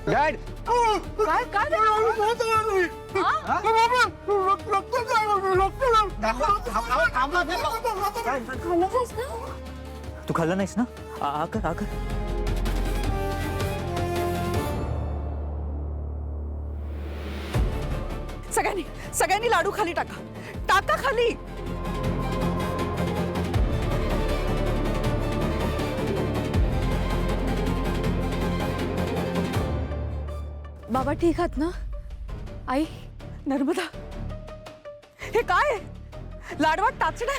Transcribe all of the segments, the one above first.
Dad काय काय तू खाल्लं नाहीस ना? आकर आकर. सगळ्यांनी लाडू खाली टाका. टाका खाली. बाबा ठीक आहात ना? आई नर्मदा हे काय? लाडवात टाचण्या.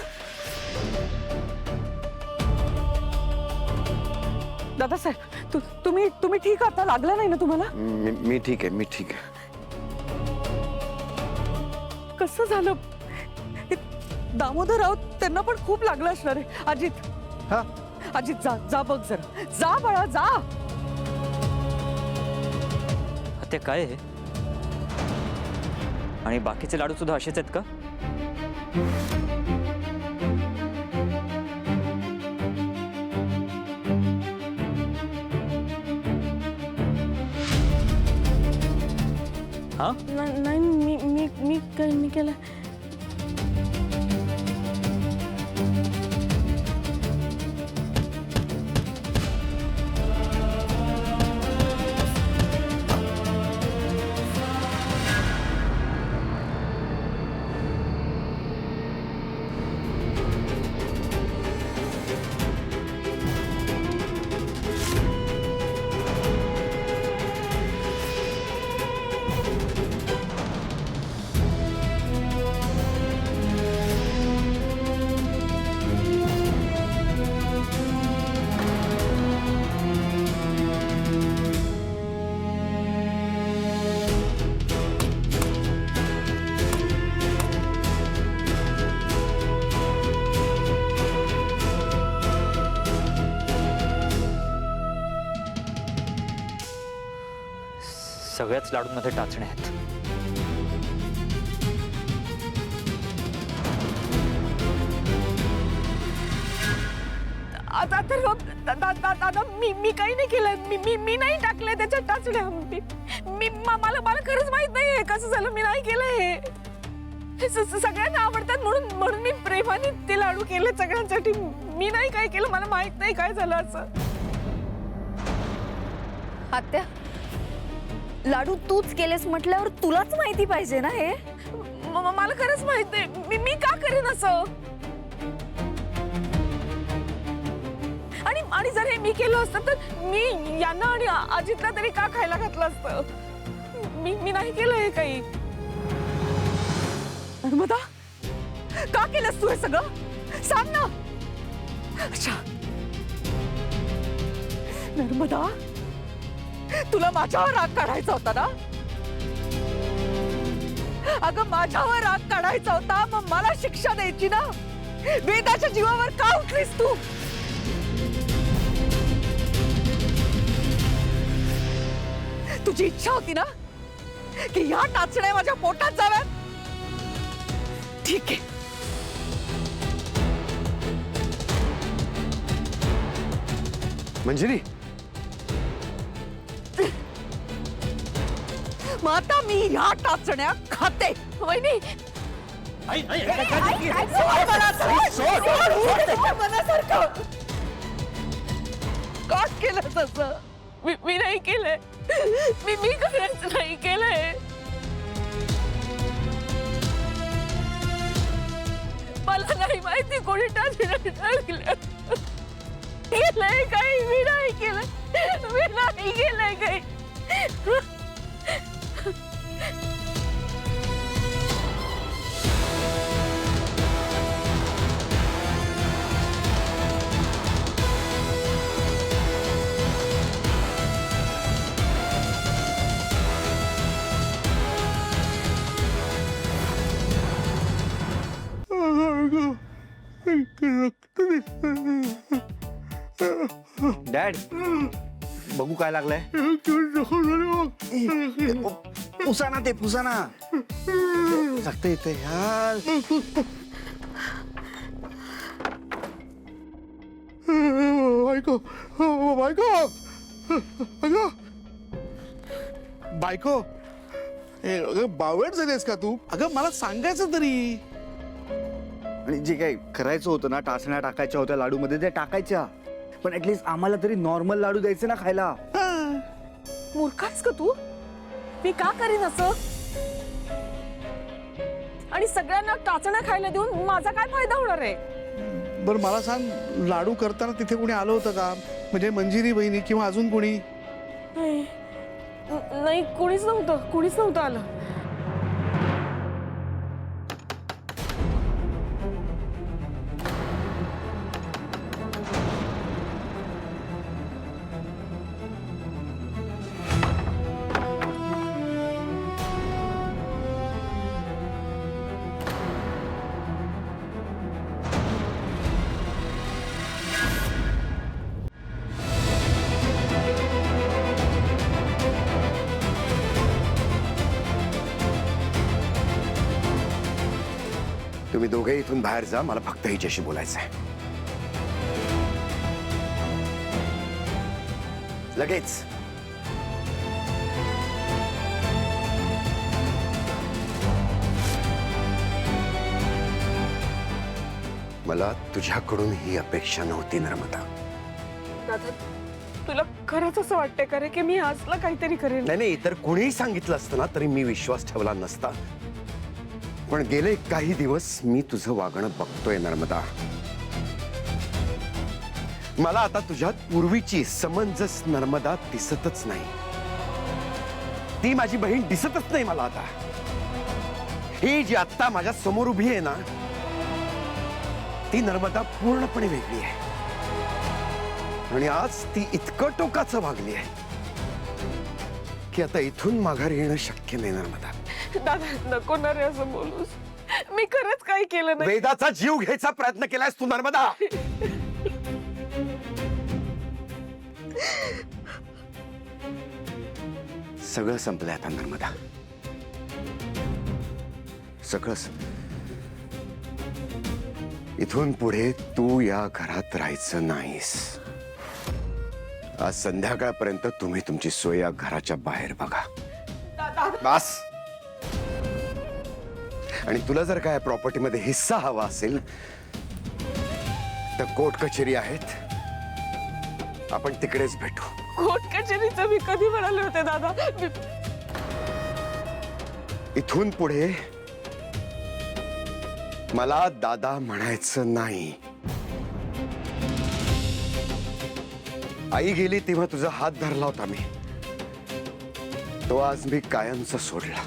दादासाहेब तुम्ही ठीक आहात? लागलं नाही ना तुम्हाला? मी ठीक आहे, मी ठीक आहे. कसं झालं? दामोदर राऊत त्यांना पण खूप लागलं असणार आहे. अजित हा अजित जा बघ जरा. जा बाळा जा. ते काय आहे? आणि बाकीचे लाडू सुद्धा असेच आहेत का? हा नाही मी केलं. सगळ्याच लाडूंमध्ये टाचण्या आहेत. आता तर दादा मी काही नाही केलं. मी नाही टाकले त्याच्यात टाचण्या. मला खरंच माहित नाहीये कसं झालं. मी नाही केलं हे. सगळ्यांना आवडतात म्हणून मी प्रेमाने ते लाडू केले सगळ्यांसाठी. मी नाही काय केलं. मला माहित नाही काय झालं असं. आत्या लाडू तूच केलेस म्हटल्यावर तुलाच माहिती पाहिजे ना हे. मला खरंच माहित नाही. मी का करेन असं? आणि जर हे मी केलं असतं तर मी यांना आणि अजितला तरी का खायला घातलं असतं? मी नाही केलं हे काही. नर्मदा का केलंस तू हे सगळं? सांग ना. अच्छा नर्मदा तुला माझ्यावर राग काढायचा होता ना? अगं माझ्यावर राग काढायचा होता मग मला शिक्षा द्यायची ना. वेदाच्या जीवावर का उठलीस तू? तुझी इच्छा होती ना की ह्या टाचण्या माझ्या पोटात जाव्यात? ठीक आहे. मंजिरी मग आता मी ह्या टाचण्या खाते. वहिनी मनासारखं का केलं तसं? मी नाही केलंय. मी खरंच नाही केलंय. मला नाही माहिती कोणी टाचण्या केलंय काही. मी नाही केलंय काही. डॅड बघू काय लागलंय. पुसाना ते पुसाना रक्त येते यार. बायको बायको बायको अगं बावट झालीस का तू? अगं मला सांगायचं तरी. आणि जे काही करायचं होतं ना, टाचण्या टाकायच्या होत्या लाडूमध्ये ते टाकायच्या, पण ऍटलीस्ट आम्हाला तरी नॉर्मल लाडू द्यायचे ना खायला. मूर्ख आहेस का तू? मी का करीन असं? आणि सगळ्यांना टाचण्या खायला देऊन माझा काय फायदा होणार आहे? बरं मला सांग, लाडू करताना तिथे कोणी आलं होतं का? म्हणजे मंजिरी बहिणी किंवा अजून कोणी? नाही, कुणीच नव्हतं आलं. तुम्ही दोघे इथून बाहेर जा, मला फक्त हिच्याशी बोलायचं आहे. लगेच. मला तुझ्याकडून ही अपेक्षा नव्हती नर्मदा. दादा, तुला खरंच असं वाटतंय का रे की मी असलं काहीतरी करेन? नाही नाही, इतर कोणीही सांगितलं असतं ना तरी मी विश्वास ठेवला नसता. पण गेले काही दिवस मी तुझं वागणं बघतोय नर्मदा. मला आता तुझ्यात पूर्वीची समंजस नर्मदा दिसतच नाही. ती माझी बहीण दिसतच नाही मला आता. ही जी आता माझ्या समोर उभी आहे ना, ती नर्मदा पूर्णपणे वेगळी आहे. आणि आज ती इतकं टोकाचं वागली आहे की आता इथून माघारी येणं शक्य नाही नर्मदा. दादा, नको ना रे असं बोलूस. मी खरंच काही केलं नाही. वेदाचा जीव घ्यायचा प्रयत्न केलायस तू नर्मदा. सगळं संपलंय आता नर्मदा. सगळंच. इथून पुढे तू या घरात राहायचं नाहीस. आज संध्याकाळपर्यंत तुम्ही तुमची सोय या घराच्या बाहेर बघा. बस. आणि तुला जर काय प्रॉपर्टीमध्ये हिस्सा हवा असेल तर कोर्ट कचेरी आहेत, आपण तिकडेच भेटू. कोर्ट कचेरीचं मी कधी म्हणाले होते दादा? इथून पुढे मला दादा म्हणायचं नाही. आई गेली तेव्हा तुझा हात धरला होता मी, तो आज मी कायमचा सोडला.